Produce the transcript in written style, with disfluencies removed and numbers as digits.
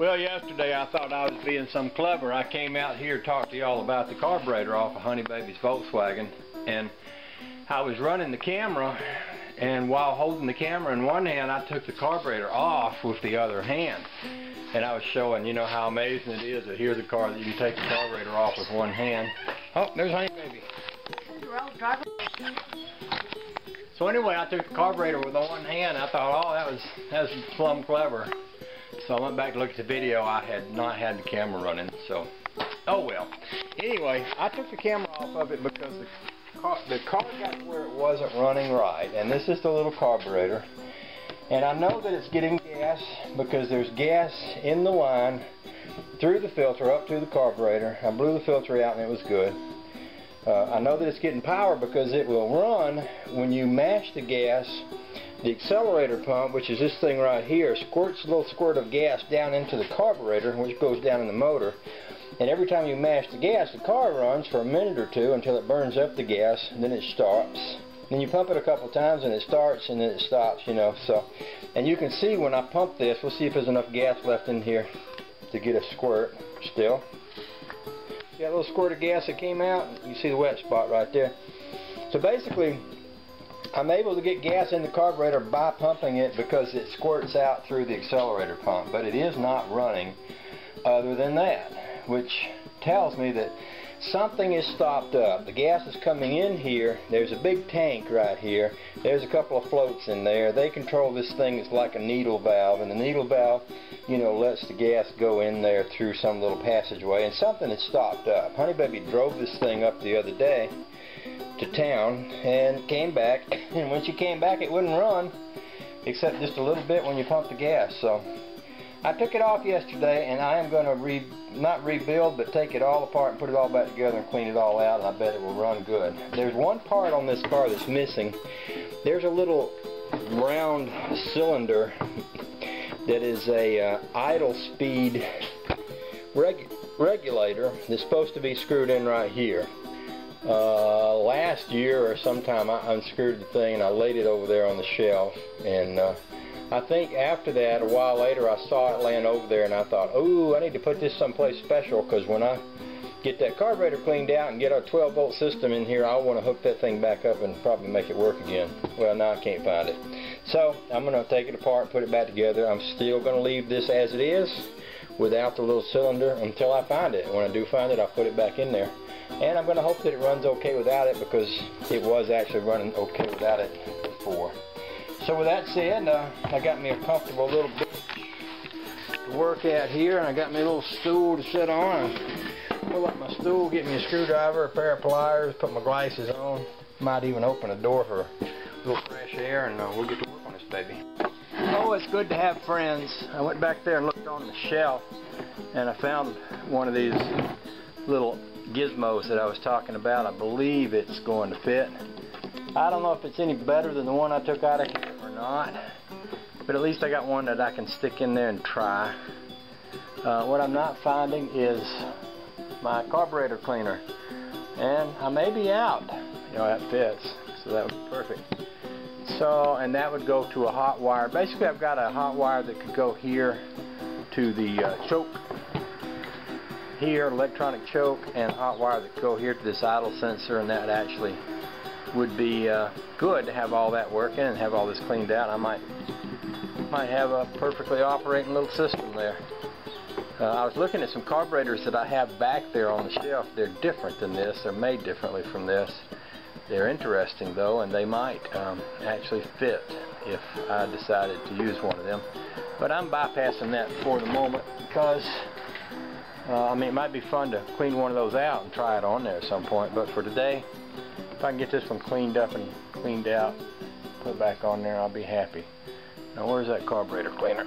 Well, yesterday I thought I was being some clever. I came out here to talk to y'all about the carburetor off of Honey Baby's Volkswagen, and I was running the camera, and while holding the camera in one hand, I took the carburetor off with the other hand. And I was showing, you know, how amazing it is that here's a car that you can take the carburetor off with one hand. Oh, there's Honey Baby. So anyway, I took the carburetor with one hand. I thought, oh, that was plumb clever. So I went back to look at the video. I had not had the camera running, so oh well. Anyway, I took the camera off of it because the car got to where it wasn't running right, and this is the little carburetor. And I know that it's getting gas because there's gas in the line through the filter up to the carburetor. I blew the filter out and it was good. I know that it's getting power because it will run when you mash the gas. The accelerator pump, which is this thing right here, squirts a little squirt of gas down into the carburetor, which goes down in the motor. And every time you mash the gas, the car runs for a minute or two until it burns up the gas, and then it stops. Then you pump it a couple times and it starts, and then it stops, you know. So, and you can see when I pump this, we'll see if there's enough gas left in here to get a squirt still. See that little squirt of gas that came out? You see the wet spot right there. So basically, I'm able to get gas in the carburetor by pumping it because it squirts out through the accelerator pump, but it is not running other than that, which tells me that something is stopped up. The gas is coming in here. There's a big tank right here. There's a couple of floats in there. They control this thing. It's like a needle valve, and the needle valve, you know, lets the gas go in there through some little passageway, and something is stopped up. Honey Baby drove this thing up the other day to town and came back, and when she came back it wouldn't run except just a little bit when you pump the gas. So I took it off yesterday, and I am going to not rebuild, but take it all apart and put it all back together and clean it all out, and I bet it will run good. There's one part on this car that's missing. There's a little round cylinder that is a idle speed regulator that's supposed to be screwed in right here. Last year or sometime I unscrewed the thing and I laid it over there on the shelf, and I think after that, a while later, I saw it laying over there and I thought, oh, I need to put this someplace special, because when I get that carburetor cleaned out and get our 12-volt system in here, I want to hook that thing back up and probably make it work again. Well, now I can't find it. So I'm going to take it apart, put it back together. I'm still going to leave this as it is without the little cylinder until I find it. When I do find it, I'll put it back in there. And I'm going to hope that it runs okay without it, because it was actually running okay without it before. So with that said, I got me a comfortable little bench to work at here, and I got me a little stool to sit on. Pull up my stool, get me a screwdriver, a pair of pliers, put my glasses on. Might even open a door for a little fresh air, and we'll get to work on this baby. Oh, it's good to have friends. I went back there and looked on the shelf, and I found one of these little gizmos that I was talking about. I believe it's going to fit. I don't know if it's any better than the one I took out of here or not, but at least I got one that I can stick in there and try. What I'm not finding is my carburetor cleaner, and I may be out. You know, that fits, so that would be perfect. So, and that would go to a hot wire. Basically, I've got a hot wire that could go here to the choke here, electronic choke, and a hot wire that could go here to this idle sensor, and that actually would be good to have all that working and have all this cleaned out. I might have a perfectly operating little system there. I was looking at some carburetors that I have back there on the shelf. They're different than this. They're made differently from this. They're interesting though, and they might actually fit if I decided to use one of them. But I'm bypassing that for the moment because I mean, it might be fun to clean one of those out and try it on there at some point, but for today, if I can get this one cleaned up and cleaned out, put it back on there, I'll be happy. Now, where's that carburetor cleaner?